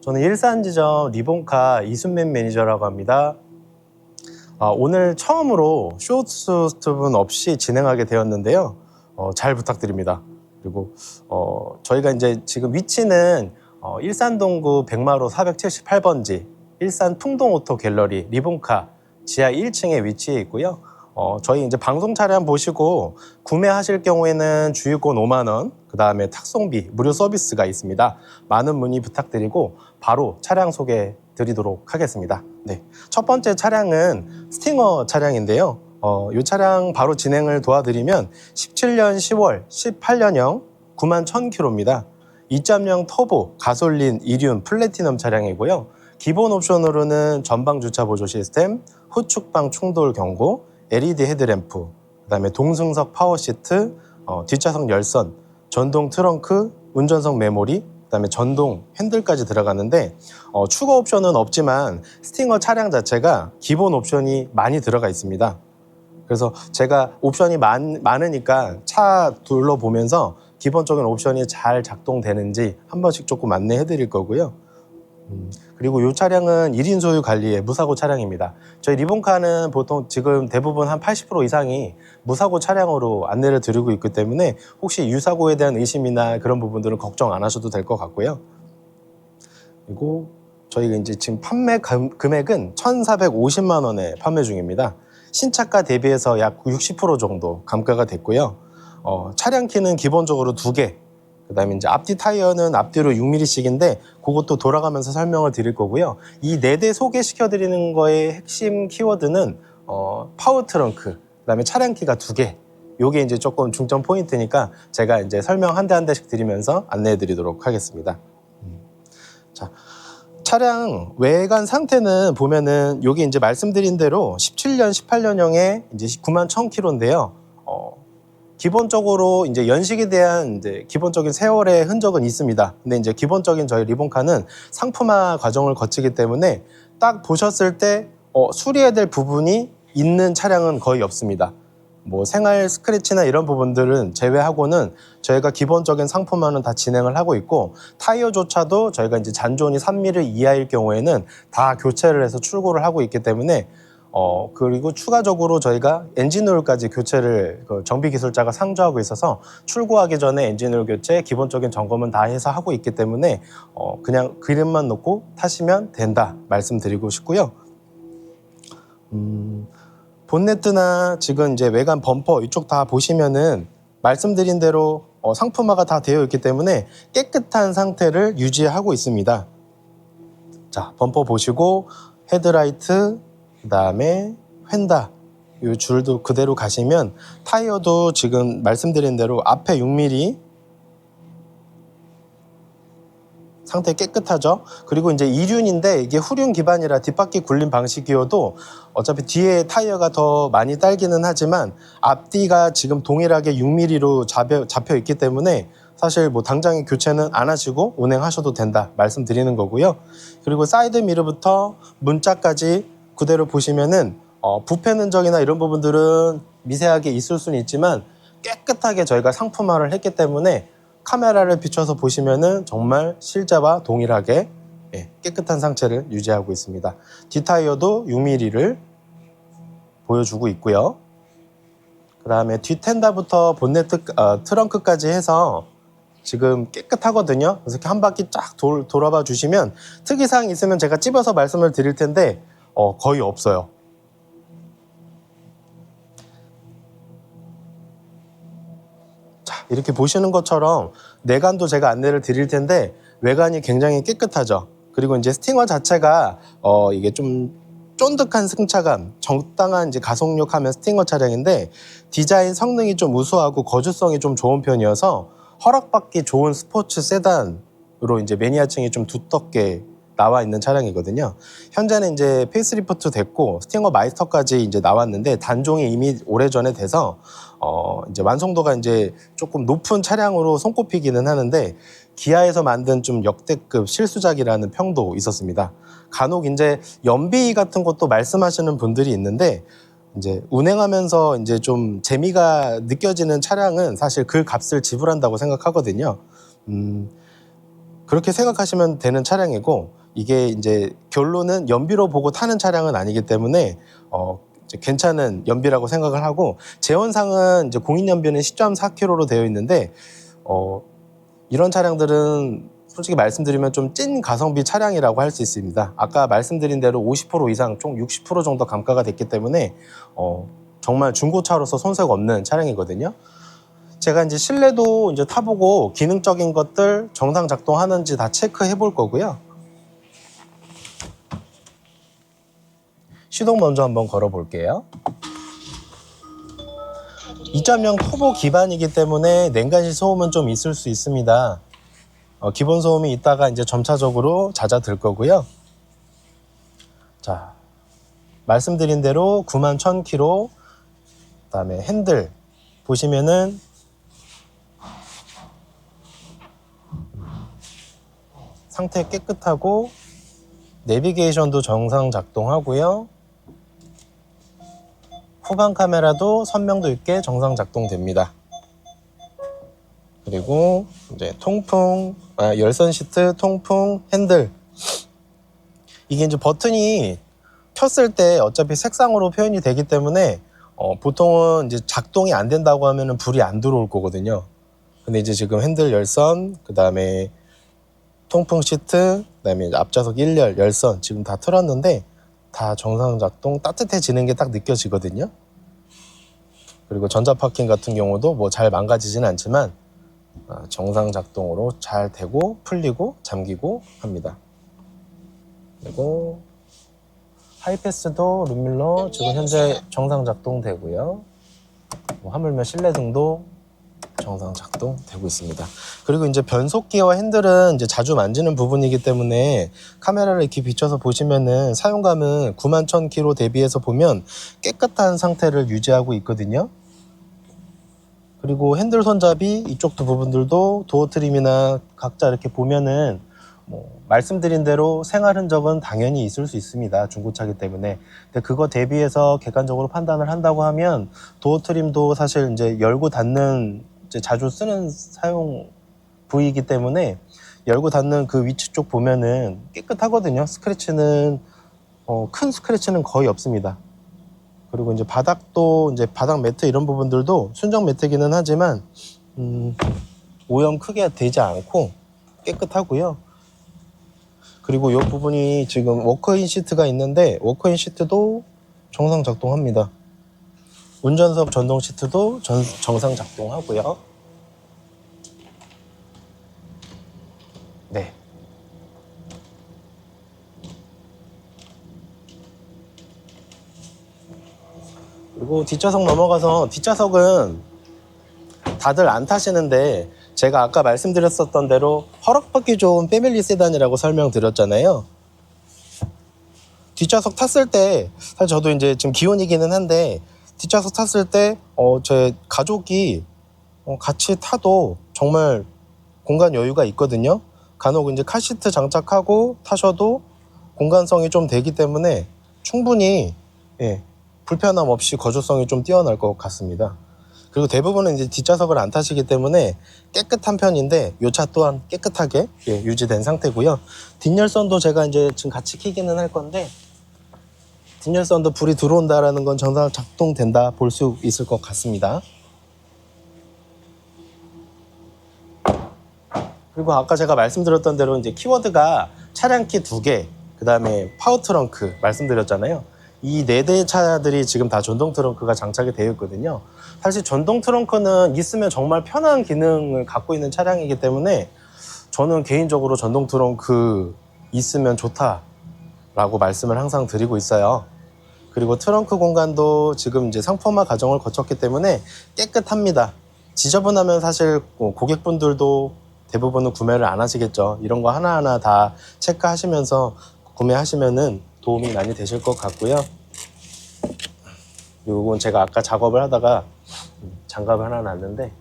저는 일산지점 리본카 이순민 매니저라고 합니다. 오늘 처음으로 쇼트 스톱은 없이 진행하게 되었는데요. 잘 부탁드립니다. 그리고 저희가 이제 지금 위치는 일산동구 백마로 478번지 일산 풍동오토 갤러리 리본카 지하 1층에 위치해 있고요. 저희 이제 방송 차량 보시고 구매하실 경우에는 주유권 5만 원, 그 다음에 탁송비 무료 서비스가 있습니다. 많은 문의 부탁드리고 바로 차량 소개 드리도록 하겠습니다. 네, 첫 번째 차량은 스팅어 차량인데요. 이 차량 바로 진행을 도와드리면 17년 10월 18년형 9만 1000km입니다. 2.0 터보 가솔린 이륜 플래티넘 차량이고요. 기본 옵션으로는 전방 주차 보조 시스템, 후측방 충돌 경고, LED 헤드램프, 그다음에 동승석 파워 시트, 뒷좌석 열선, 전동 트렁크, 운전석 메모리, 그다음에 전동 핸들까지 들어가는데 추가 옵션은 없지만 스팅어 차량 자체가 기본 옵션이 많이 들어가 있습니다. 그래서 제가 옵션이 많으니까 차 둘러보면서 기본적인 옵션이 잘 작동되는지 한 번씩 조금 안내해 드릴 거고요. 그리고 이 차량은 1인 소유 관리의 무사고 차량입니다. 저희 리본카는 보통 지금 대부분 한 80% 이상이 무사고 차량으로 안내를 드리고 있기 때문에 혹시 유사고에 대한 의심이나 그런 부분들은 걱정 안 하셔도 될 것 같고요. 그리고 저희가 이제 지금 판매 금액은 1,450만 원에 판매 중입니다. 신차가 대비해서 약 60% 정도 감가가 됐고요. 차량 키는 기본적으로 2개, 그 다음에 이제 앞뒤 타이어는 앞뒤로 6mm씩인데 그것도 돌아가면서 설명을 드릴 거고요. 이 4대 소개시켜 드리는 거의 핵심 키워드는 파워 트렁크, 그 다음에 차량 키가 2개. 요게 이제 조금 중점 포인트니까 제가 이제 설명 한 대 한 대씩 드리면서 안내해 드리도록 하겠습니다. 자, 차량 외관 상태는 보면은 여기 이제 말씀드린 대로 17년 18년형에 이제 9만 1000km인데요. 기본적으로 이제 연식에 대한 이제 기본적인 세월의 흔적은 있습니다. 근데 이제 기본적인 저희 리본카는 상품화 과정을 거치기 때문에 딱 보셨을 때 수리해야 될 부분이 있는 차량은 거의 없습니다. 뭐 생활 스크래치나 이런 부분들은 제외하고는 저희가 기본적인 상품화는 다 진행을 하고 있고 타이어조차도 저희가 이제 잔존이 3mm 이하일 경우에는 다 교체를 해서 출고를 하고 있기 때문에 그리고 추가적으로 저희가 엔진오일까지 교체를 정비 기술자가 상주하고 있어서 출고하기 전에 엔진오일 교체 기본적인 점검은 다 해서 하고 있기 때문에 그냥 그림만 놓고 타시면 된다 말씀드리고 싶고요. 본네트나 지금 이제 외관 범퍼 이쪽 다 보시면은 말씀드린 대로 상품화가 다 되어 있기 때문에 깨끗한 상태를 유지하고 있습니다. 자, 범퍼 보시고 헤드라이트, 그 다음에 휀다, 이 줄도 그대로 가시면 타이어도 지금 말씀드린 대로 앞에 6mm 상태 깨끗하죠. 그리고 이제 이륜인데 이게 후륜 기반이라 뒷바퀴 굴림 방식이어도 어차피 뒤에 타이어가 더 많이 딸기는 하지만 앞뒤가 지금 동일하게 6mm로 잡혀 있기 때문에 사실 뭐 당장에 교체는 안 하시고 운행하셔도 된다 말씀드리는 거고요. 그리고 사이드 미러부터 문짝까지 그대로 보시면은 부패 흔적이나 이런 부분들은 미세하게 있을 수는 있지만 깨끗하게 저희가 상품화를 했기 때문에 카메라를 비춰서 보시면은 정말 실제와 동일하게 깨끗한 상태를 유지하고 있습니다. 뒷타이어도 6mm를 보여주고 있고요. 그 다음에 뒷텐다부터 본네트, 트렁크까지 해서 지금 깨끗하거든요. 그래서 이렇게 한 바퀴 쫙 돌아봐 주시면 특이사항 있으면 제가 찝어서 말씀을 드릴 텐데 거의 없어요. 자, 이렇게 보시는 것처럼 내관도 제가 안내를 드릴 텐데 외관이 굉장히 깨끗하죠. 그리고 이제 스팅어 자체가 이게 좀 쫀득한 승차감, 적당한 이제 가속력 하면 스팅어 차량인데 디자인 성능이 좀 우수하고 거주성이 좀 좋은 편이어서 허락받기 좋은 스포츠 세단으로 이제 매니아층이 좀 두텁게 나와 있는 차량이거든요. 현재는 이제 페이스리프트 됐고 스팅어 마이스터까지 이제 나왔는데 단종이 이미 오래전에 돼서 이제 완성도가 이제 조금 높은 차량으로 손꼽히기는 하는데 기아에서 만든 좀 역대급 실수작이라는 평도 있었습니다. 간혹 이제 연비 같은 것도 말씀하시는 분들이 있는데 이제 운행하면서 이제 좀 재미가 느껴지는 차량은 사실 그 값을 지불한다고 생각하거든요. 그렇게 생각하시면 되는 차량이고, 이게 이제 결론은 연비로 보고 타는 차량은 아니기 때문에 이제 괜찮은 연비라고 생각을 하고, 제원상은 이제 공인연비는 10.4km로 되어 있는데 이런 차량들은 솔직히 말씀드리면 좀 찐 가성비 차량이라고 할 수 있습니다. 아까 말씀드린 대로 50% 이상 총 60% 정도 감가가 됐기 때문에 정말 중고차로서 손색 없는 차량이거든요. 제가 이제 실내도 이제 타보고 기능적인 것들 정상 작동하는지 다 체크해 볼 거고요. 시동 먼저 한번 걸어 볼게요. 2.0 터보 기반이기 때문에 냉간시 소음은 좀 있을 수 있습니다. 기본 소음이 있다가 이제 점차적으로 잦아들 거고요. 자, 말씀드린 대로 91,000km, 그다음에 핸들 보시면은 상태 깨끗하고 내비게이션도 정상 작동하고요. 후방 카메라도 선명도 있게 정상 작동됩니다. 그리고 이제 통풍, 열선 시트, 통풍, 핸들. 이게 이제 버튼이 켰을 때 어차피 색상으로 표현이 되기 때문에 보통은 이제 작동이 안 된다고 하면은 불이 안 들어올 거거든요. 근데 이제 지금 핸들 열선, 그 다음에 통풍 시트, 그 다음에 앞좌석 1열, 열선 지금 다 틀었는데 다 정상 작동, 따뜻해지는 게 딱 느껴지거든요. 그리고 전자 파킹 같은 경우도 뭐 잘 망가지진 않지만 정상 작동으로 잘 되고 풀리고 잠기고 합니다. 그리고 하이패스도 룸밀러 지금 현재 정상 작동되고요. 하물며 실내등도 정상 작동되고 있습니다. 그리고 이제 변속기와 핸들은 이제 자주 만지는 부분이기 때문에 카메라를 이렇게 비춰서 보시면은 사용감은 91,000km 대비해서 보면 깨끗한 상태를 유지하고 있거든요. 그리고 핸들 손잡이 이쪽도 부분들도 도어 트림이나 각자 이렇게 보면은 말씀드린 대로 생활 흔적은 당연히 있을 수 있습니다. 중고차기 때문에. 근데 그거 대비해서 객관적으로 판단을 한다고 하면 도어 트림도 사실 이제 열고 닫는 이제 자주 쓰는 사용 부위이기 때문에 열고 닫는 그 위치 쪽 보면은 깨끗하거든요. 스크래치는 큰 스크래치는 거의 없습니다. 그리고 이제 바닥도 이제 바닥 매트 이런 부분들도 순정 매트기는 하지만 오염 크게 되지 않고 깨끗하고요. 그리고 이 부분이 지금 워크인 시트가 있는데 워크인 시트도 정상 작동합니다. 운전석 전동 시트도 정상 작동하고요. 네. 그리고 뒷좌석 넘어가서 뒷좌석은 다들 안 타시는데 제가 아까 말씀드렸었던 대로 허락받기 좋은 패밀리 세단이라고 설명드렸잖아요. 뒷좌석 탔을 때 사실 저도 이제 지금 기혼이기는 한데 뒷좌석 탔을 때 제 가족이 같이 타도 정말 공간 여유가 있거든요. 간혹 이제 카시트 장착하고 타셔도 공간성이 좀 되기 때문에 충분히 불편함 없이 거주성이 좀 뛰어날 것 같습니다. 그리고 대부분은 이제 뒷좌석을 안 타시기 때문에 깨끗한 편인데 이 차 또한 깨끗하게 유지된 상태고요. 뒷열선도 제가 이제 지금 같이 켜기는 할 건데 뒷열선도 불이 들어온다라는 건 정상 작동된다 볼 수 있을 것 같습니다. 그리고 아까 제가 말씀드렸던 대로 이제 키워드가 차량키 2개, 그 다음에 파워 트렁크 말씀드렸잖아요. 이 4대 차들이 지금 다 전동 트렁크가 장착이 되어 있거든요. 사실 전동 트렁크는 있으면 정말 편한 기능을 갖고 있는 차량이기 때문에 저는 개인적으로 전동 트렁크 있으면 좋다라고 말씀을 항상 드리고 있어요. 그리고 트렁크 공간도 지금 이제 상품화 과정을 거쳤기 때문에 깨끗합니다. 지저분하면 사실 고객분들도 대부분은 구매를 안 하시겠죠. 이런 거 하나하나 다 체크하시면서 구매하시면은 도움이 많이 되실 것 같고요. 이건 제가 아까 작업을 하다가 장갑을 하나 놨는데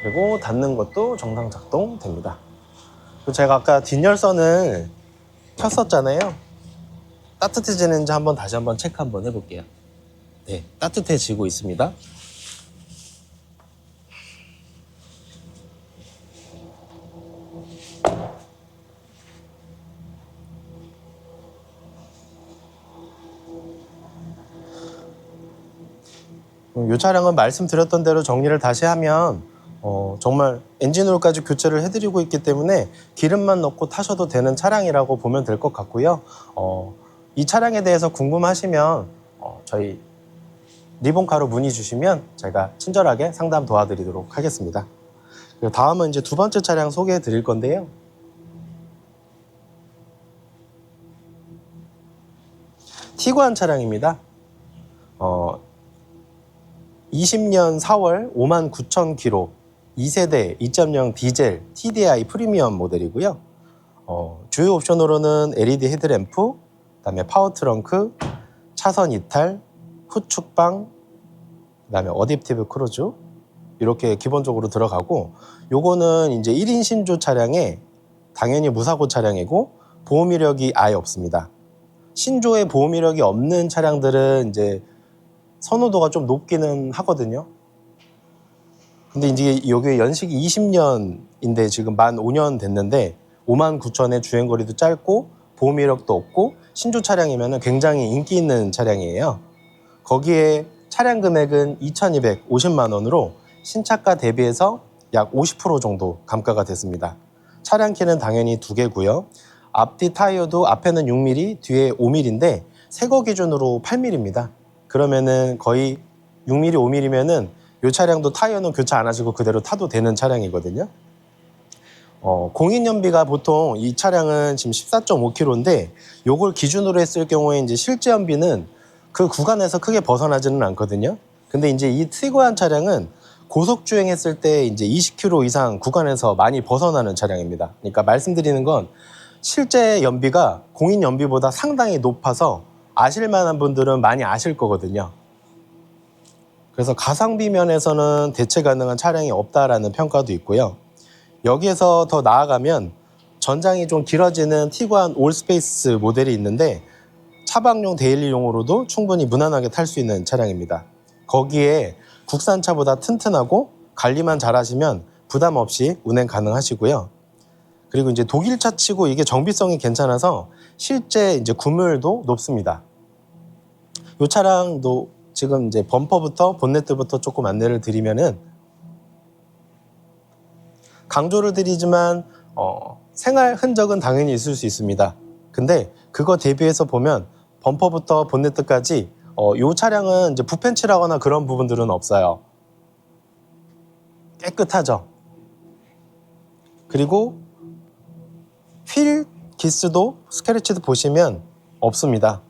그리고 닫는 것도 정상 작동됩니다. 그리고 제가 아까 뒷열선을 켰었잖아요. 따뜻해지는지 다시 한번 체크 한번 해볼게요. 네, 따뜻해지고 있습니다. 이 차량은 말씀드렸던 대로 정리를 다시 하면 정말 엔진오일까지 교체를 해드리고 있기 때문에 기름만 넣고 타셔도 되는 차량이라고 보면 될 것 같고요. 이 차량에 대해서 궁금하시면 저희 리본카로 문의 주시면 제가 친절하게 상담 도와드리도록 하겠습니다. 그리고 다음은 이제 두 번째 차량 소개해 드릴 건데요. 티구안 차량입니다. 20년 4월 59,000km 2세대 2.0 디젤 TDI 프리미엄 모델이고요. 주요 옵션으로는 LED 헤드램프, 그다음에 파워 트렁크, 차선 이탈, 후축방, 그다음에 어댑티브 크루즈 이렇게 기본적으로 들어가고, 요거는 이제 1인 신조 차량에 당연히 무사고 차량이고 보험 이력이 아예 없습니다. 신조에 보험 이력이 없는 차량들은 이제 선호도가 좀 높기는 하거든요. 근데 이제 여기 연식이 20년인데 지금 만 5년 됐는데 59,000의 주행거리도 짧고 보험 이력도 없고 신조 차량이면 굉장히 인기 있는 차량이에요. 거기에 차량 금액은 2,250만 원으로 신차가 대비해서 약 50% 정도 감가가 됐습니다. 차량 키는 당연히 두 개고요. 앞뒤 타이어도 앞에는 6mm, 뒤에 5mm인데 새거 기준으로 8mm입니다. 그러면은 거의 6mm, 5mm면은 이 차량도 타이어는 교체 안 하시고 그대로 타도 되는 차량이거든요. 공인연비가 보통 이 차량은 지금 14.5km인데 요걸 기준으로 했을 경우에 이제 실제 연비는 그 구간에서 크게 벗어나지는 않거든요. 근데 이제 이 티구안 차량은 고속 주행했을 때 이제 20km 이상 구간에서 많이 벗어나는 차량입니다. 그러니까 말씀드리는 건 실제 연비가 공인 연비보다 상당히 높아서 아실 만한 분들은 많이 아실 거거든요. 그래서 가성비 면에서는 대체 가능한 차량이 없다라는 평가도 있고요. 여기에서 더 나아가면 전장이 좀 길어지는 티구안 올스페이스 모델이 있는데 차박용 데일리용으로도 충분히 무난하게 탈 수 있는 차량입니다. 거기에 국산차보다 튼튼하고 관리만 잘하시면 부담 없이 운행 가능하시고요. 그리고 이제 독일차 치고 이게 정비성이 괜찮아서 실제 이제 구물도 높습니다. 이 차량도 지금 이제 범퍼부터 본네트부터 조금 안내를 드리면은, 강조를 드리지만 생활 흔적은 당연히 있을 수 있습니다. 근데 그거 대비해서 보면 범퍼부터 본네트까지 이 차량은 이제 부펜칠하거나 그런 부분들은 없어요. 깨끗하죠. 그리고 휠 기스도 스크래치도 보시면 없습니다.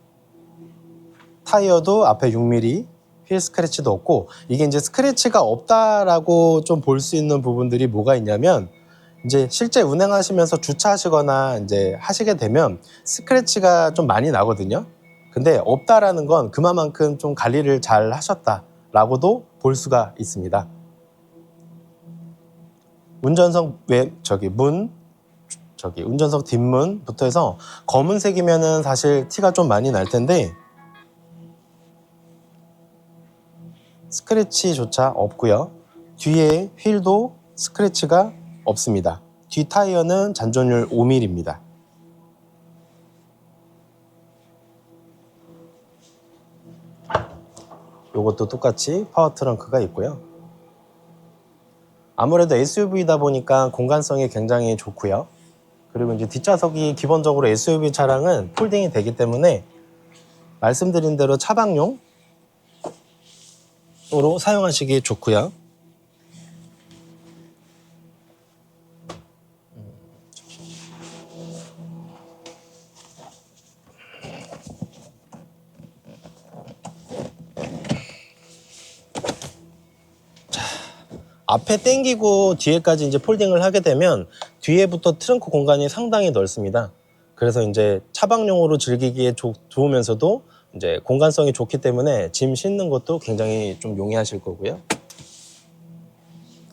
타이어도 앞에 6mm, 휠 스크래치도 없고, 이게 이제 스크래치가 없다라고 좀 볼 수 있는 부분들이 뭐가 있냐면, 이제 실제 운행하시면서 주차하시거나 이제 하시게 되면 스크래치가 좀 많이 나거든요. 근데 없다라는 건 그만큼 좀 관리를 잘 하셨다라고도 볼 수가 있습니다. 운전석 운전석 뒷문부터 해서 검은색이면은 사실 티가 좀 많이 날 텐데 스크래치조차 없고요. 뒤에 휠도 스크래치가 없습니다. 뒤 타이어는 잔존율 5mm입니다. 이것도 똑같이 파워 트렁크가 있고요. 아무래도 SUV다 보니까 공간성이 굉장히 좋고요. 그리고 이제 뒷좌석이 기본적으로 SUV 차량은 폴딩이 되기 때문에 말씀드린 대로 차박용으로 사용하시기 좋고요. 앞에 당기고 뒤에까지 이제 폴딩을 하게 되면 뒤에부터 트렁크 공간이 상당히 넓습니다. 그래서 이제 차박용으로 즐기기에 좋으면서도 이제 공간성이 좋기 때문에 짐 싣는 것도 굉장히 좀 용이하실 거고요.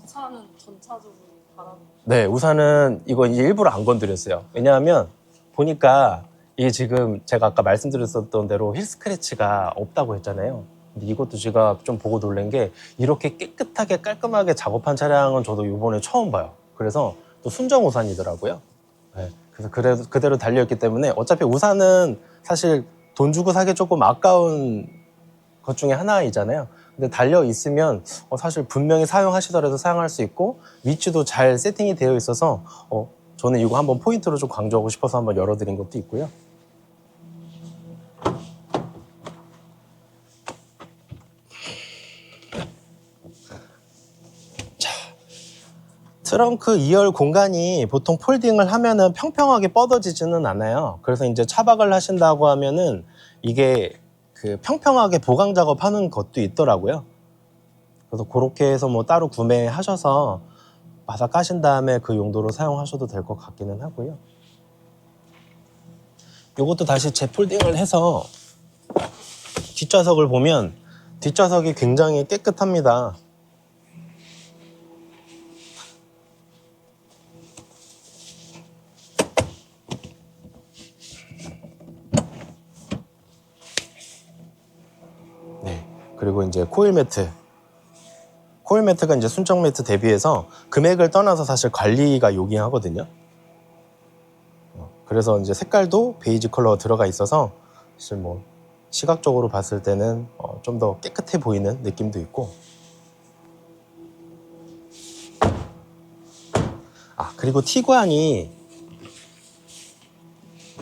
우산은 전차적으로 달아. 네, 우산은 이거 이제 일부러 안 건드렸어요. 왜냐하면 보니까 이게 지금 제가 아까 말씀드렸었던 대로 힐 스크래치가 없다고 했잖아요. 근데 이것도 제가 좀 보고 놀란 게 이렇게 깨끗하게 깔끔하게 작업한 차량은 저도 이번에 처음 봐요. 그래서 또 순정 우산이더라고요. 네, 그래서 그대로 달려있기 때문에 어차피 우산은 사실 돈 주고 사기 조금 아까운 것 중에 하나이잖아요. 근데 달려 있으면 사실 분명히 사용하시더라도 사용할 수 있고 위치도 잘 세팅이 되어 있어서 저는 이거 한번 포인트로 좀 강조하고 싶어서 한번 열어드린 것도 있고요. 트렁크 2열 공간이 보통 폴딩을 하면은 평평하게 뻗어지지는 않아요. 그래서 이제 차박을 하신다고 하면은 이게 그 평평하게 보강 작업하는 것도 있더라고요. 그래서 그렇게 해서 뭐 따로 구매하셔서 바닥 까신 다음에 그 용도로 사용하셔도 될 것 같기는 하고요. 요것도 다시 재폴딩을 해서 뒷좌석을 보면 뒷좌석이 굉장히 깨끗합니다. 네. 그리고 이제 코일 매트. 코일 매트가 이제 순정 매트 대비해서 금액을 떠나서 사실 관리가 요긴하거든요. 그래서 이제 색깔도 베이지 컬러가 들어가 있어서 사실 뭐 시각적으로 봤을 때는 좀 더 깨끗해 보이는 느낌도 있고. 그리고 티구안이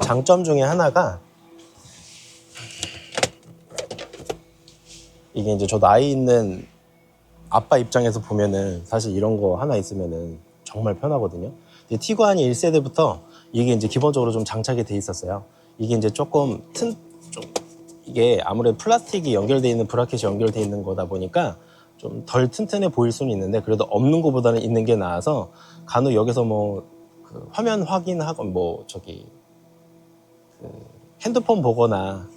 장점 중에 하나가 이게 이제 저도 아이 있는 아빠 입장에서 보면은 사실 이런 거 하나 있으면은 정말 편하거든요. 티구안이 1세대부터 이게 이제 기본적으로 좀 장착이 돼 있었어요. 이게 이제 조금 이게 아무래도 플라스틱이 연결돼 있는 브라켓이 연결돼 있는 거다 보니까 좀 덜 튼튼해 보일 수는 있는데 그래도 없는 것보다는 있는 게 나아서 간혹 여기서 그 화면 확인하건 핸드폰 보거나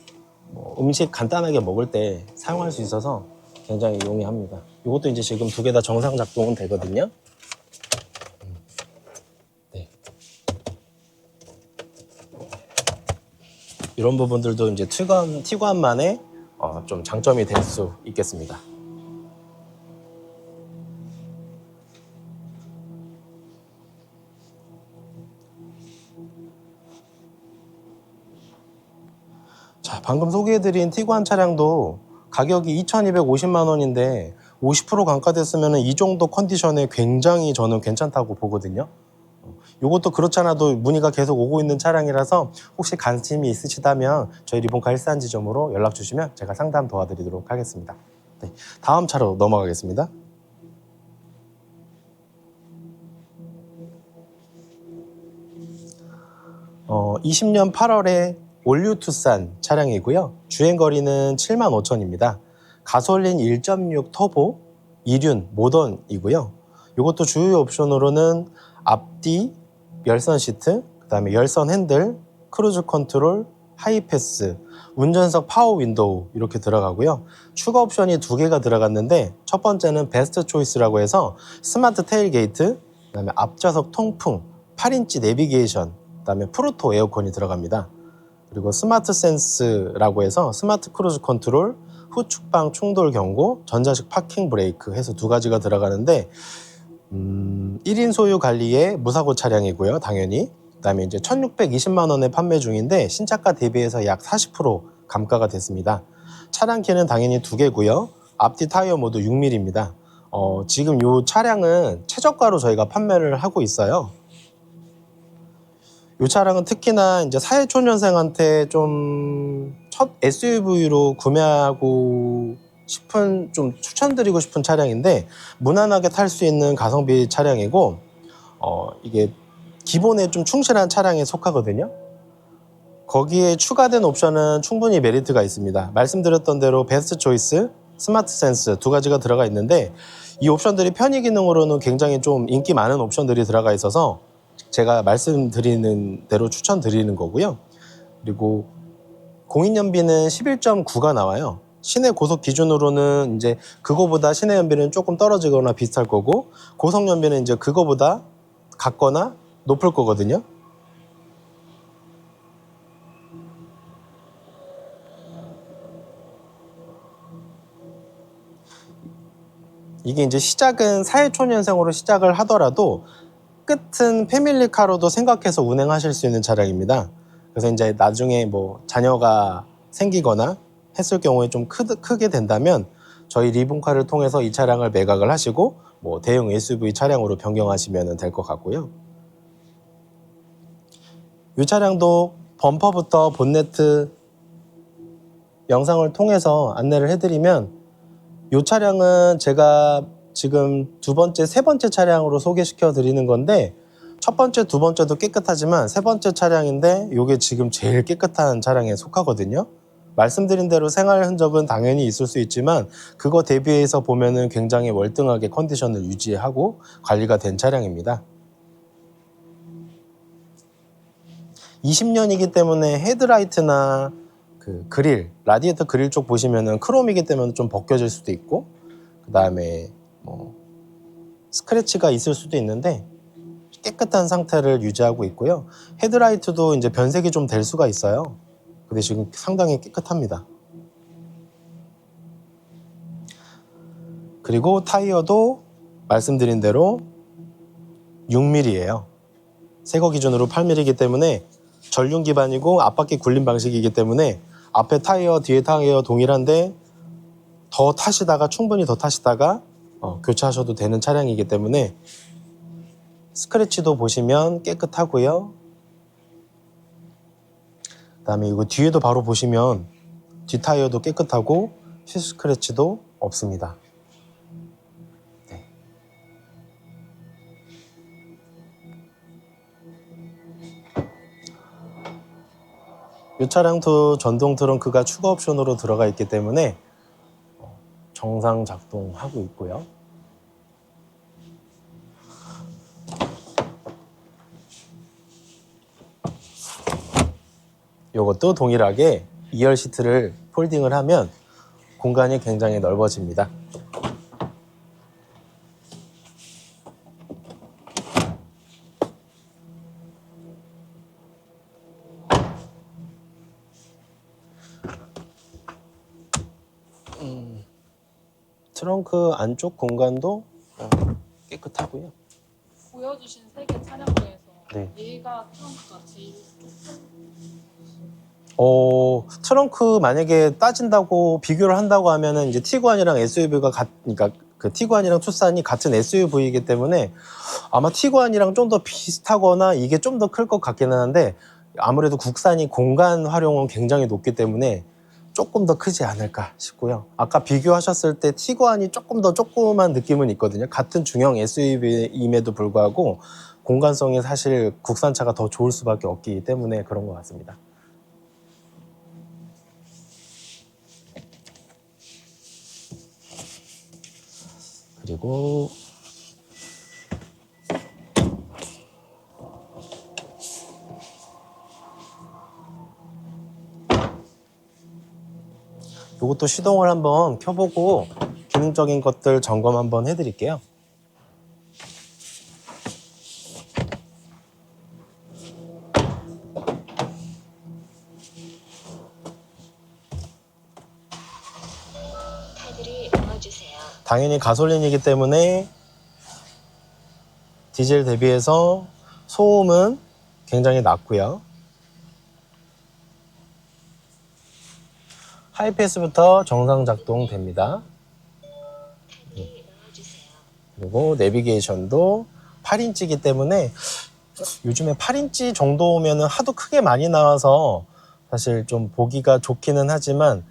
음식 간단하게 먹을 때 사용할 수 있어서 굉장히 용이합니다. 이것도 이제 지금 두 개 다 정상 작동은 되거든요. 네. 이런 부분들도 이제 티구안만의 좀 장점이 될 수 있겠습니다. 자, 방금 소개해드린 티구안 차량도 가격이 2,250만 원인데 50% 감가됐으면 이 정도 컨디션에 굉장히 저는 괜찮다고 보거든요. 이것도 그렇잖아도 문의가 계속 오고 있는 차량이라서 혹시 관심이 있으시다면 저희 리본카 일산 지점으로 연락 주시면 제가 상담 도와드리도록 하겠습니다. 네, 다음 차로 넘어가겠습니다. 20년 8월에 올류 투싼 차량이고요. 주행거리는 7만 5천입니다. 가솔린 1.6 터보 2륜 모던이고요. 이것도 주요 옵션으로는 앞뒤 열선 시트, 그 다음에 열선 핸들, 크루즈 컨트롤, 하이패스, 운전석 파워 윈도우 이렇게 들어가고요. 추가 옵션이 두 개가 들어갔는데 첫 번째는 베스트 초이스라고 해서 스마트 테일게이트, 그 다음에 앞좌석 통풍, 8인치 내비게이션, 그 다음에 프루토 에어컨이 들어갑니다. 그리고 스마트 센스라고 해서 스마트 크루즈 컨트롤, 후측방 충돌 경고, 전자식 파킹 브레이크 해서 두 가지가 들어가는데 1인 소유 관리의 무사고 차량이고요. 당연히. 그다음에 이제 1,620만 원에 판매 중인데 신차가 대비해서 약 40% 감가가 됐습니다. 차량 키는 당연히 두 개고요. 앞뒤 타이어 모두 6mm입니다. 지금 이 차량은 최저가로 저희가 판매를 하고 있어요. 이 차량은 특히나 이제 사회초년생한테 좀 첫 SUV로 구매하고 싶은, 좀 추천드리고 싶은 차량인데 무난하게 탈 수 있는 가성비 차량이고 이게 기본에 좀 충실한 차량에 속하거든요. 거기에 추가된 옵션은 충분히 메리트가 있습니다. 말씀드렸던 대로 베스트 초이스, 스마트 센스 두 가지가 들어가 있는데 이 옵션들이 편의 기능으로는 굉장히 좀 인기 많은 옵션들이 들어가 있어서 제가 말씀드리는 대로 추천드리는 거고요. 그리고 공인연비는 11.9가 나와요. 시내 고속 기준으로는 이제 그거보다 시내 연비는 조금 떨어지거나 비슷할 거고 고속 연비는 이제 그거보다 같거나 높을 거거든요. 이게 이제 시작은 사회초년생으로 시작을 하더라도 끝은 패밀리카로도 생각해서 운행하실 수 있는 차량입니다. 그래서 이제 나중에 뭐 자녀가 생기거나 했을 경우에 좀 크게 된다면 저희 리본카를 통해서 이 차량을 매각을 하시고 뭐 대형 SUV 차량으로 변경하시면 될 것 같고요. 이 차량도 범퍼부터 본네트 영상을 통해서 안내를 해드리면 이 차량은 제가 지금 두 번째, 세 번째 차량으로 소개시켜 드리는 건데 첫 번째, 두 번째도 깨끗하지만 세 번째 차량인데 이게 지금 제일 깨끗한 차량에 속하거든요. 말씀드린 대로 생활 흔적은 당연히 있을 수 있지만 그거 대비해서 보면은 굉장히 월등하게 컨디션을 유지하고 관리가 된 차량입니다. 20년이기 때문에 헤드라이트나 그 그릴, 라디에이터 그릴 쪽 보시면은 크롬이기 때문에 좀 벗겨질 수도 있고 그 다음에 뭐 스크래치가 있을 수도 있는데 깨끗한 상태를 유지하고 있고요. 헤드라이트도 이제 변색이 좀 될 수가 있어요. 근데 지금 상당히 깨끗합니다. 그리고 타이어도 말씀드린 대로 6mm예요. 새거 기준으로 8mm이기 때문에 전륜 기반이고 앞바퀴 굴림 방식이기 때문에 앞에 타이어, 뒤에 타이어 동일한데 더 타시다가 충분히 더 타시다가 교체하셔도 되는 차량이기 때문에 스크래치도 보시면 깨끗하고요. 그 다음에 이거 뒤에도 바로 보시면 뒷 타이어도 깨끗하고 휠 스크래치도 없습니다. 네. 이 차량도 전동 트렁크가 추가 옵션으로 들어가 있기 때문에 정상 작동하고 있고요. 이것도 동일하게 2열 시트를 폴딩을 하면 공간이 굉장히 넓어집니다. 트렁크 안쪽 공간도 깨끗하고요. 보여주신 세 개 차량 중에서 네. 얘가 트렁크가 제일 좁은. 트렁크 만약에 따진다고 비교를 한다고 하면은 이제 티구안이랑 SUV가 그러니까 그 티구안이랑 투싼이 같은 SUV이기 때문에 아마 티구안이랑 좀 더 비슷하거나 이게 좀 더 클 것 같기는 한데 아무래도 국산이 공간 활용은 굉장히 높기 때문에 조금 더 크지 않을까 싶고요. 아까 비교하셨을 때 티구안이 조금 더 조그만 느낌은 있거든요. 같은 중형 SUV임에도 불구하고 공간성이 사실 국산차가 더 좋을 수밖에 없기 때문에 그런 것 같습니다. 그리고 이것도 시동을 한번 켜보고 기능적인 것들 점검 한번 해드릴게요. 당연히 가솔린이기 때문에 디젤 대비해서 소음은 굉장히 낮고요. 하이패스부터 정상 작동됩니다. 그리고 내비게이션도 8인치이기 때문에 요즘에 8인치 정도면 하도 크게 많이 나와서 사실 좀 보기가 좋기는 하지만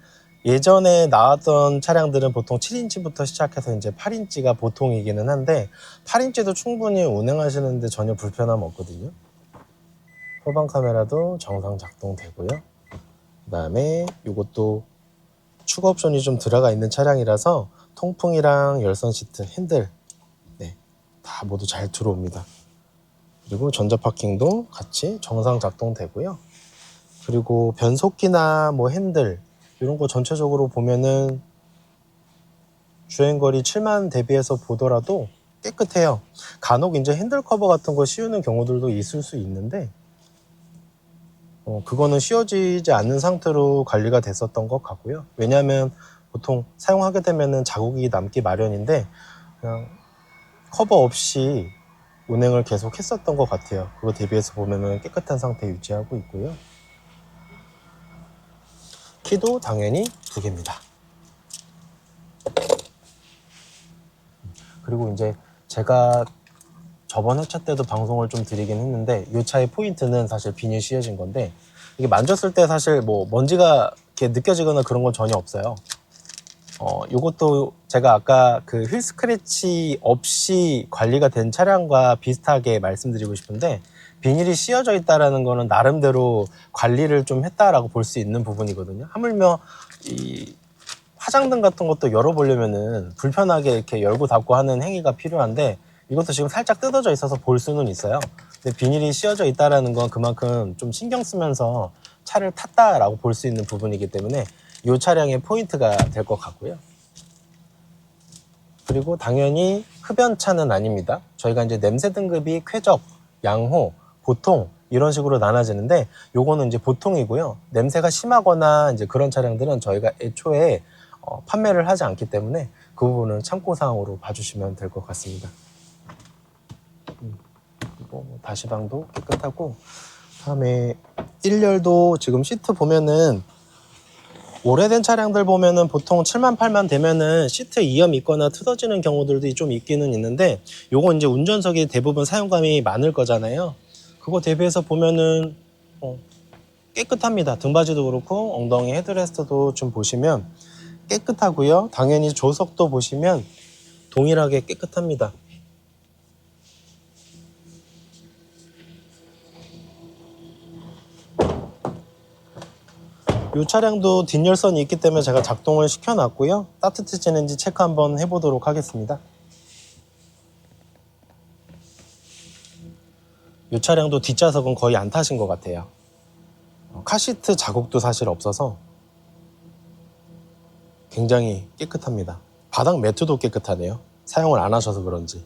예전에 나왔던 차량들은 보통 7인치부터 시작해서 이제 8인치가 보통이기는 한데 8인치도 충분히 운행하시는데 전혀 불편함 없거든요. 후방 카메라도 정상 작동되고요. 그 다음에 이것도 추가 옵션이 좀 들어가 있는 차량이라서 통풍이랑 열선 시트, 핸들 다 모두 잘 들어옵니다. 그리고 전자 파킹도 같이 정상 작동되고요. 그리고 변속기나 뭐 핸들 이런 거 전체적으로 보면은 주행거리 7만 대비해서 보더라도 깨끗해요. 간혹 이제 핸들 커버 같은 거 씌우는 경우들도 있을 수 있는데 그거는 씌워지지 않는 상태로 관리가 됐었던 것 같고요. 왜냐하면 보통 사용하게 되면은 자국이 남기 마련인데 그냥 커버 없이 운행을 계속 했었던 것 같아요. 그거 대비해서 보면은 깨끗한 상태 유지하고 있고요. 키도 당연히 2개입니다. 그리고 이제 제가 저번 회차 때도 방송을 좀 드리긴 했는데 이 차의 포인트는 사실 비닐 씌워진 건데 이게 만졌을 때 사실 뭐 먼지가 이렇게 느껴지거나 그런 건 전혀 없어요. 이것도 제가 아까 그 휠 스크래치 없이 관리가 된 차량과 비슷하게 말씀드리고 싶은데 비닐이 씌워져 있다라는 거는 나름대로 관리를 좀 했다라고 볼 수 있는 부분이거든요. 하물며 이 화장등 같은 것도 열어보려면은 불편하게 이렇게 열고 닫고 하는 행위가 필요한데 이것도 지금 살짝 뜯어져 있어서 볼 수는 있어요. 근데 비닐이 씌워져 있다라는 건 그만큼 좀 신경 쓰면서 차를 탔다라고 볼 수 있는 부분이기 때문에 이 차량의 포인트가 될 것 같고요. 그리고 당연히 흡연차는 아닙니다. 저희가 이제 냄새 등급이 쾌적, 양호, 보통 이런 식으로 나눠지는데 요거는 이제 보통이고요. 냄새가 심하거나 이제 그런 차량들은 저희가 애초에 판매를 하지 않기 때문에 그 부분은 참고사항으로 봐주시면 될 것 같습니다. 그리고 다시방도 깨끗하고 다음에 1열도 지금 시트 보면은 오래된 차량들 보면은 보통 7만 8만 되면은 시트 이염 있거나 틀어지는 경우들도 좀 있기는 있는데 요건 이제 운전석이 대부분 사용감이 많을 거잖아요. 그거 대비해서 보면은 깨끗합니다. 등받이도 그렇고 엉덩이 헤드레스트도 좀 보시면 깨끗하고요. 당연히 조석도 보시면 동일하게 깨끗합니다. 이 차량도 뒷열선이 있기 때문에 제가 작동을 시켜놨고요. 따뜻해지는지 체크 한번 해보도록 하겠습니다. 이 차량도 뒷좌석은 거의 안 타신 것 같아요. 카시트 자국도 사실 없어서 굉장히 깨끗합니다. 바닥 매트도 깨끗하네요. 사용을 안 하셔서 그런지.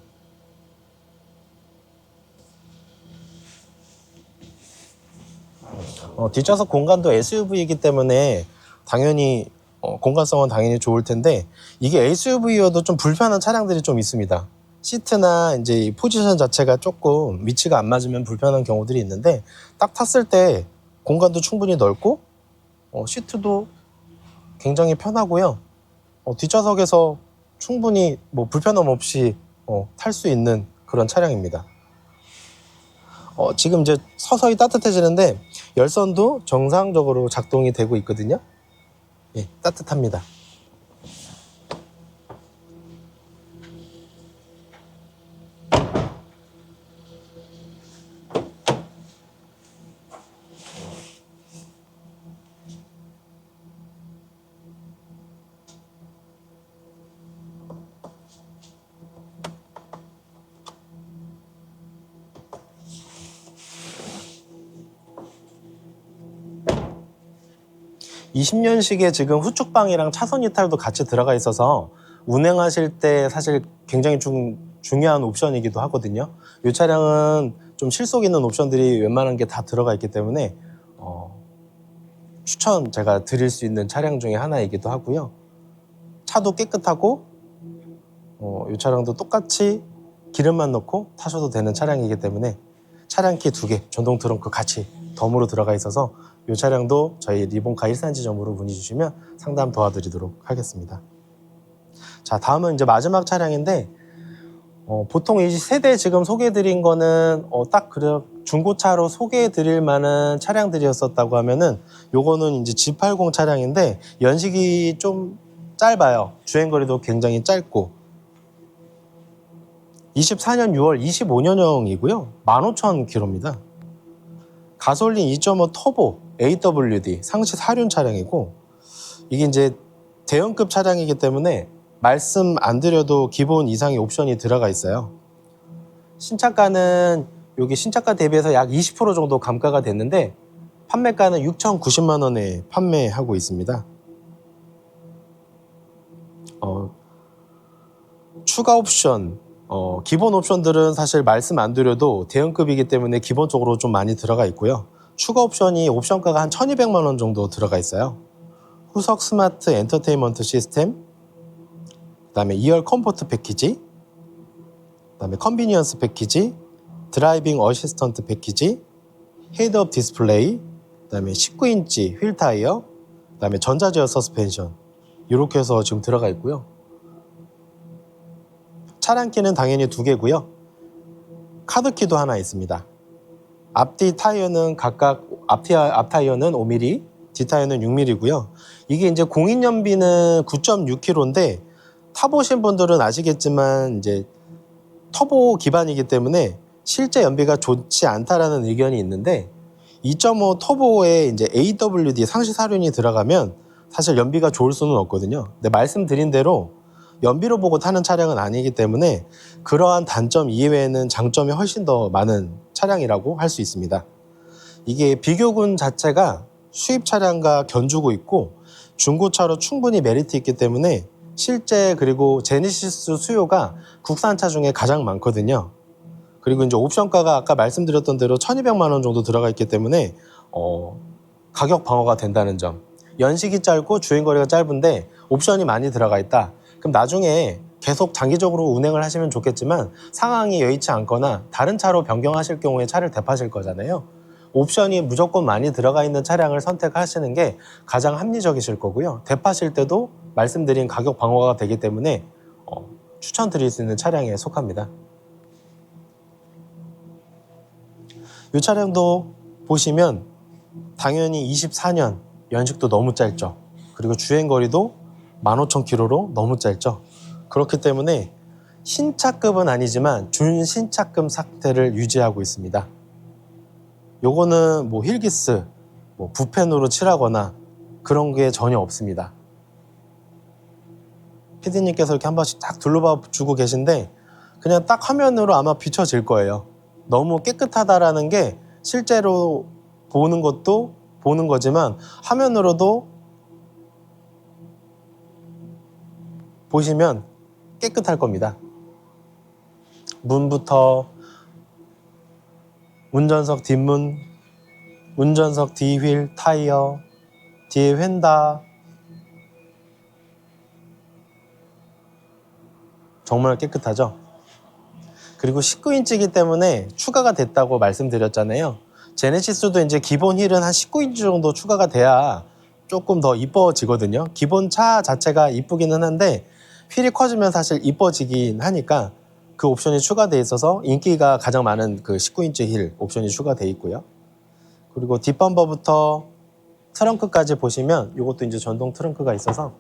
뒷좌석 공간도 SUV이기 때문에 당연히 공간성은 당연히 좋을 텐데 이게 SUV여도 좀 불편한 차량들이 좀 있습니다. 시트나 이제 이 포지션 자체가 조금 위치가 안 맞으면 불편한 경우들이 있는데 딱 탔을 때 공간도 충분히 넓고 시트도 굉장히 편하고요. 뒷좌석에서 충분히 뭐 불편함 없이 탈 수 있는 그런 차량입니다. 지금 이제 서서히 따뜻해지는데 열선도 정상적으로 작동이 되고 있거든요. 예, 따뜻합니다. (20년식에) 지금 후축방이랑 차선 이탈도 같이 들어가 있어서 운행하실 때 사실 굉장히 중요한 옵션이기도 하거든요. 이 차량은 좀 실속 있는 옵션들이 웬만한 게 다 들어가 있기 때문에 추천 제가 드릴 수 있는 차량 중에 하나이기도 하고요. 차도 깨끗하고 이 차량도 똑같이 기름만 넣고 타셔도 되는 차량이기 때문에 차량키 2개, 전동 트렁크 같이 덤으로 들어가 있어서 이 차량도 저희 리본카 일산지점으로 문의 주시면 상담 도와드리도록 하겠습니다. 자, 다음은 이제 마지막 차량인데 보통 이 세대 지금 소개해드린 거는 딱 그래 중고차로 소개해드릴 만한 차량들이었었다고 하면은 요거는 이제 G80 차량인데 연식이 좀 짧아요. 주행거리도 굉장히 짧고 24년 6월 25년형이고요. 15,000km입니다. 가솔린 2.5 터보 AWD 상시 4륜 차량이고 이게 이제 대형급 차량이기 때문에 말씀 안 드려도 기본 이상의 옵션이 들어가 있어요. 신차가는 여기 신차가 대비해서 약 20% 정도 감가가 됐는데 판매가는 6,090만 원에 판매하고 있습니다. 추가 옵션 기본 옵션들은 사실 말씀 안 드려도 대형급이기 때문에 기본적으로 좀 많이 들어가 있고요. 추가 옵션이 옵션가가 한 1,200만 원 정도 들어가 있어요. 후석 스마트 엔터테인먼트 시스템, 그 다음에 2열 컴포트 패키지, 그다음에 컨비니언스 패키지, 드라이빙 어시스턴트 패키지, 헤드업 디스플레이, 그다음에 19인치 휠 타이어, 그다음에 전자제어 서스펜션 이렇게 해서 지금 들어가 있고요. 차량키는 당연히 2개고요. 카드키도 하나 있습니다. 앞뒤 타이어는 각각 앞 타이어는 5mm, 뒷 타이어는 6mm고요. 이게 이제 공인 연비는 9.6km인데 타보신 분들은 아시겠지만 이제 터보 기반이기 때문에 실제 연비가 좋지 않다라는 의견이 있는데 2.5 터보에 이제 AWD 상시 사륜이 들어가면 사실 연비가 좋을 수는 없거든요. 근데 말씀드린 대로 연비로 보고 타는 차량은 아니기 때문에 그러한 단점 이외에는 장점이 훨씬 더 많은 차량이라고 할 수 있습니다. 이게 비교군 자체가 수입 차량과 견주고 있고 중고차로 충분히 메리트 있기 때문에 실제 그리고 제네시스 수요가 국산차 중에 가장 많거든요. 그리고 이제 옵션가가 아까 말씀드렸던 대로 1200만 원 정도 들어가 있기 때문에 가격 방어가 된다는 점. 연식이 짧고 주행거리가 짧은데 옵션이 많이 들어가 있다. 그럼 나중에 계속 장기적으로 운행을 하시면 좋겠지만 상황이 여의치 않거나 다른 차로 변경하실 경우에 차를 대파실 거잖아요. 옵션이 무조건 많이 들어가 있는 차량을 선택하시는 게 가장 합리적이실 거고요. 대파실 때도 말씀드린 가격 방어가 되기 때문에 추천드릴 수 있는 차량에 속합니다. 이 차량도 보시면 당연히 24년 연식도 너무 짧죠. 그리고 주행거리도 15,000km로 너무 짧죠. 그렇기 때문에 신차급은 아니지만 준신차급 상태를 유지하고 있습니다. 요거는 뭐 힐기스, 뭐 붓펜으로 칠하거나 그런 게 전혀 없습니다. 피디님께서 이렇게 한 번씩 딱 둘러봐 주고 계신데 그냥 딱 화면으로 아마 비춰질 거예요. 너무 깨끗하다라는 게 실제로 보는 것도 보는 거지만 화면으로도 보시면 깨끗할 겁니다. 문부터 운전석 뒷문, 운전석 뒤휠, 타이어, 뒤에 휀다 정말 깨끗하죠. 그리고 19인치이기 때문에 추가가 됐다고 말씀드렸잖아요. 제네시스도 이제 기본 휠은 한 19인치 정도 추가가 돼야 조금 더 이뻐지거든요. 기본 차 자체가 이쁘기는 한데 휠이 커지면 사실 이뻐지긴 하니까 그 옵션이 추가돼 있어서 인기가 가장 많은 그 19인치 휠 옵션이 추가돼 있고요. 그리고 뒷범버부터 트렁크까지 보시면 이것도 이제 전동 트렁크가 있어서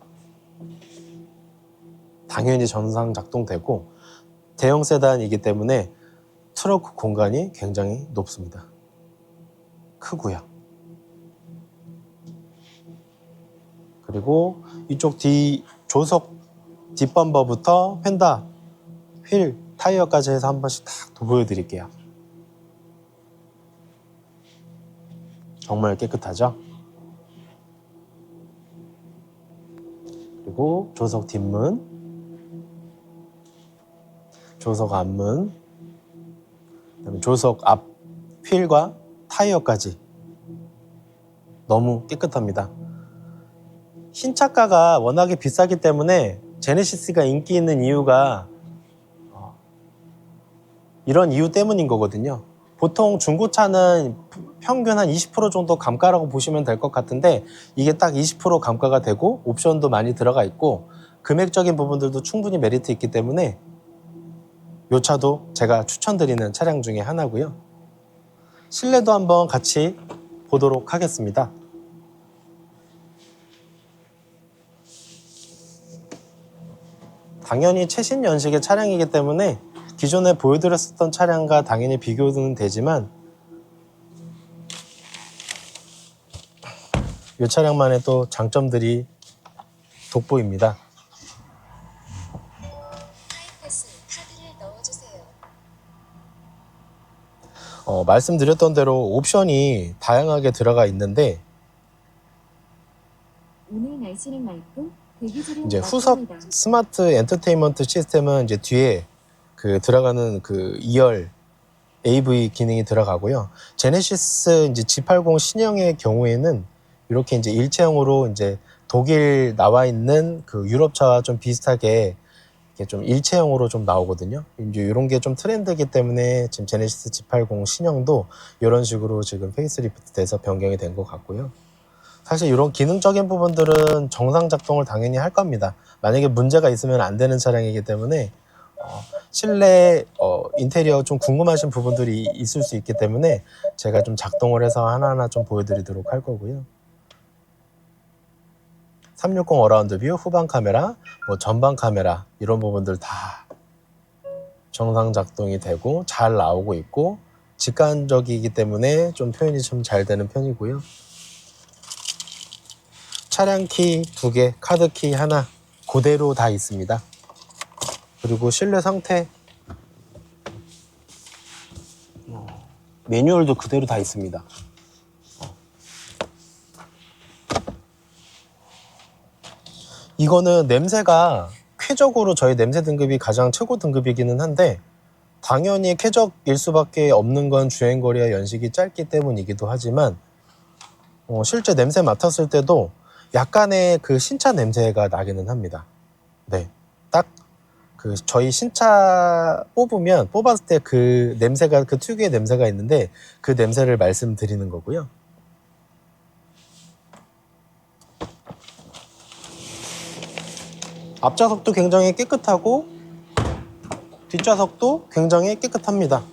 당연히 전상 작동되고 대형 세단이기 때문에 트렁크 공간이 굉장히 높습니다. 크고요. 그리고 이쪽 조석 뒷범버부터 휀다, 휠, 타이어까지 해서 한 번씩 딱 보여드릴게요. 정말 깨끗하죠? 그리고 조석 뒷문, 조석 앞문, 그다음에 조석 앞 휠과 타이어까지 너무 깨끗합니다. 신차가가 워낙에 비싸기 때문에 제네시스가 인기 있는 이유가 이런 이유 때문인 거거든요. 보통 중고차는 평균 한 20% 정도 감가라고 보시면 될 것 같은데 이게 딱 20% 감가가 되고 옵션도 많이 들어가 있고 금액적인 부분들도 충분히 메리트 있기 때문에 이 차도 제가 추천드리는 차량 중에 하나고요. 실내도 한번 같이 보도록 하겠습니다. 당연히 최신 연식의 차량이기 때문에 기존에 보여드렸었던 차량과 당연히 비교는 되지만 이 차량만의 또 장점들이 돋보입니다. 하이패스 카드를 넣어주세요. 말씀드렸던 대로 옵션이 다양하게 들어가 있는데 오늘 날씨는 맑고 대기질은 이제 후석 낮습니다. 스마트 엔터테인먼트 시스템은 이제 뒤에 그 들어가는 그 2열 AV 기능이 들어가고요. 제네시스 이제 G80 신형의 경우에는 이렇게 이제 일체형으로 이제 독일 나와 있는 그 유럽차와 좀 비슷하게 이게 좀 일체형으로 좀 나오거든요. 이제 이런 게 좀 트렌드이기 때문에 지금 제네시스 G80 신형도 이런 식으로 지금 페이스리프트 돼서 변경이 된 것 같고요. 사실 이런 기능적인 부분들은 정상 작동을 당연히 할 겁니다. 만약에 문제가 있으면 안 되는 차량이기 때문에 실내 인테리어 좀 궁금하신 부분들이 있을 수 있기 때문에 제가 좀 작동을 해서 하나하나 좀 보여드리도록 할 거고요. 360 어라운드 뷰, 후방 카메라, 뭐 전방 카메라 이런 부분들 다 정상 작동이 되고 잘 나오고 있고 직관적이기 때문에 좀 표현이 좀 잘 되는 편이고요. 차량 키 2개, 카드 키 하나 그대로 다 있습니다. 그리고 실내 상태 매뉴얼도 그대로 다 있습니다. 이거는 냄새가 쾌적으로 저희 냄새 등급이 가장 최고 등급이기는 한데 당연히 쾌적일 수밖에 없는 건 주행거리와 연식이 짧기 때문이기도 하지만 실제 냄새 맡았을 때도 약간의 그 신차 냄새가 나기는 합니다. 네, 딱 그 저희 신차 뽑았을 때 그 냄새가 그 특유의 냄새가 있는데 그 냄새를 말씀드리는 거고요. 앞좌석도 굉장히 깨끗하고 뒷좌석도 굉장히 깨끗합니다.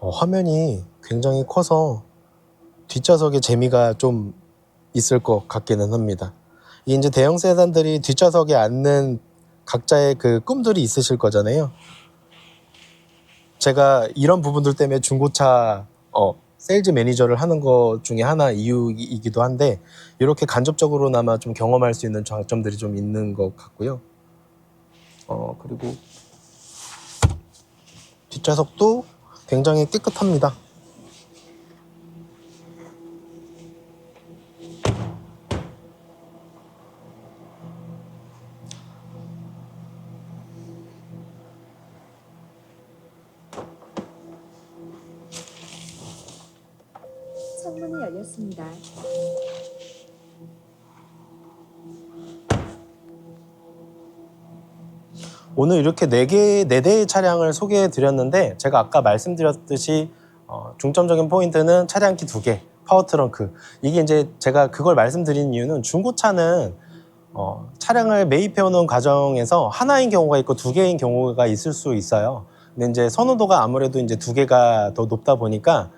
화면이 굉장히 커서 뒷좌석에 재미가 좀 있을 것 같기는 합니다. 이게 이제 대형 세단들이 뒷좌석에 앉는 각자의 그 꿈들이 있으실 거잖아요. 제가 이런 부분들 때문에 중고차 세일즈 매니저를 하는 것 중에 하나 이유이기도 한데 이렇게 간접적으로나마 좀 경험할 수 있는 장점들이 좀 있는 것 같고요. 그리고 뒷좌석도 굉장히 깨끗합니다. 창문이 열렸습니다. 오늘 이렇게 4대의 차량을 소개해 드렸는데 제가 아까 말씀드렸듯이 중점적인 포인트는 차량 키 2개, 파워 트렁크. 이게 이제 제가 그걸 말씀드린 이유는 중고차는 차량을 매입해 오는 과정에서 하나인 경우가 있고 2개인 경우가 있을 수 있어요. 근데 이제 선호도가 아무래도 이제 2개가 더 높다 보니까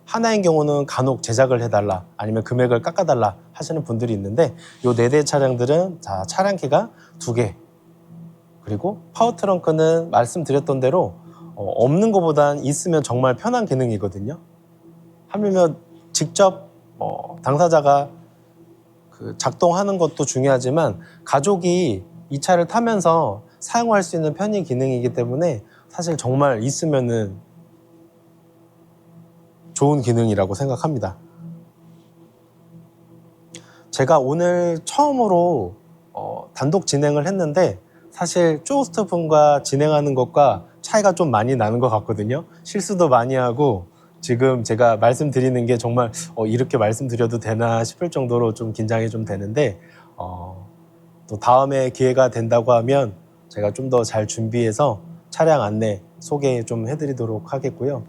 하나인 경우는 간혹 제작을 해달라 아니면 금액을 깎아달라 하시는 분들이 있는데 이 4대 차량들은 다 차량 키가 2개 그리고 파워 트렁크는 말씀드렸던 대로 없는 것보단 있으면 정말 편한 기능이거든요. 하물며 직접 당사자가 그 작동하는 것도 중요하지만 가족이 이 차를 타면서 사용할 수 있는 편의 기능이기 때문에 사실 정말 있으면은 좋은 기능이라고 생각합니다. 제가 오늘 처음으로 단독 진행을 했는데 사실 쪼호스트 분과 진행하는 것과 차이가 좀 많이 나는 것 같거든요. 실수도 많이 하고 지금 제가 말씀드리는 게 정말 이렇게 말씀드려도 되나 싶을 정도로 좀 긴장이 좀 되는데 또 다음에 기회가 된다고 하면 제가 좀 더 잘 준비해서 차량 안내 소개 좀 해드리도록 하겠고요.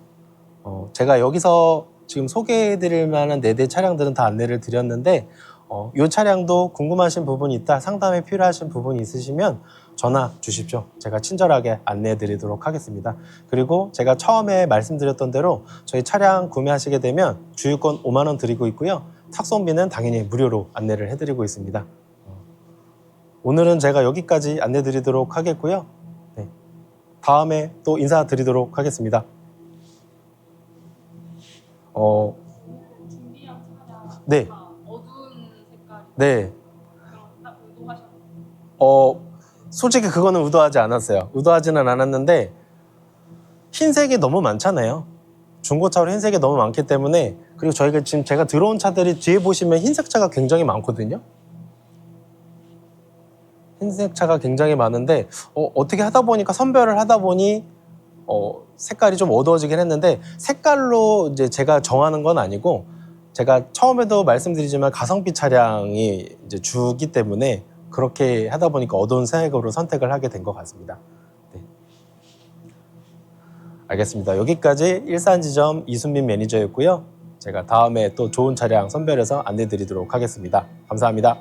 제가 여기서 지금 소개해드릴 만한 4대 차량들은 다 안내를 드렸는데 이 차량도 궁금하신 부분이 있다, 상담이 필요하신 부분이 있으시면 전화 주십시오. 제가 친절하게 안내해 드리도록 하겠습니다. 그리고 제가 처음에 말씀드렸던 대로 저희 차량 구매하시게 되면 주유권 5만 원 드리고 있고요. 탁송비는 당연히 무료로 안내를 해드리고 있습니다. 오늘은 제가 여기까지 안내 드리도록 하겠고요. 네. 다음에 또 인사드리도록 하겠습니다. 준비한 차량 네. 다 어두운 색깔이 네. 그런 딱 의도하셨나요? 솔직히 그거는 의도하지 않았어요. 의도하지는 않았는데 흰색이 너무 많잖아요. 중고차로 흰색이 너무 많기 때문에 그리고 저희가 지금 제가 들어온 차들이 뒤에 보시면 흰색 차가 굉장히 많거든요. 흰색 차가 굉장히 많은데 어떻게 하다 보니까 선별을 하다 보니 색깔이 좀 어두워지긴 했는데 색깔로 이제 제가 정하는 건 아니고 제가 처음에도 말씀드리지만 가성비 차량이 이제 주기 때문에 그렇게 하다 보니까 어두운 색으로 선택을 하게 된 것 같습니다. 네. 알겠습니다. 여기까지 일산지점 이순민 매니저였고요. 제가 다음에 또 좋은 차량 선별해서 안내 드리도록 하겠습니다. 감사합니다.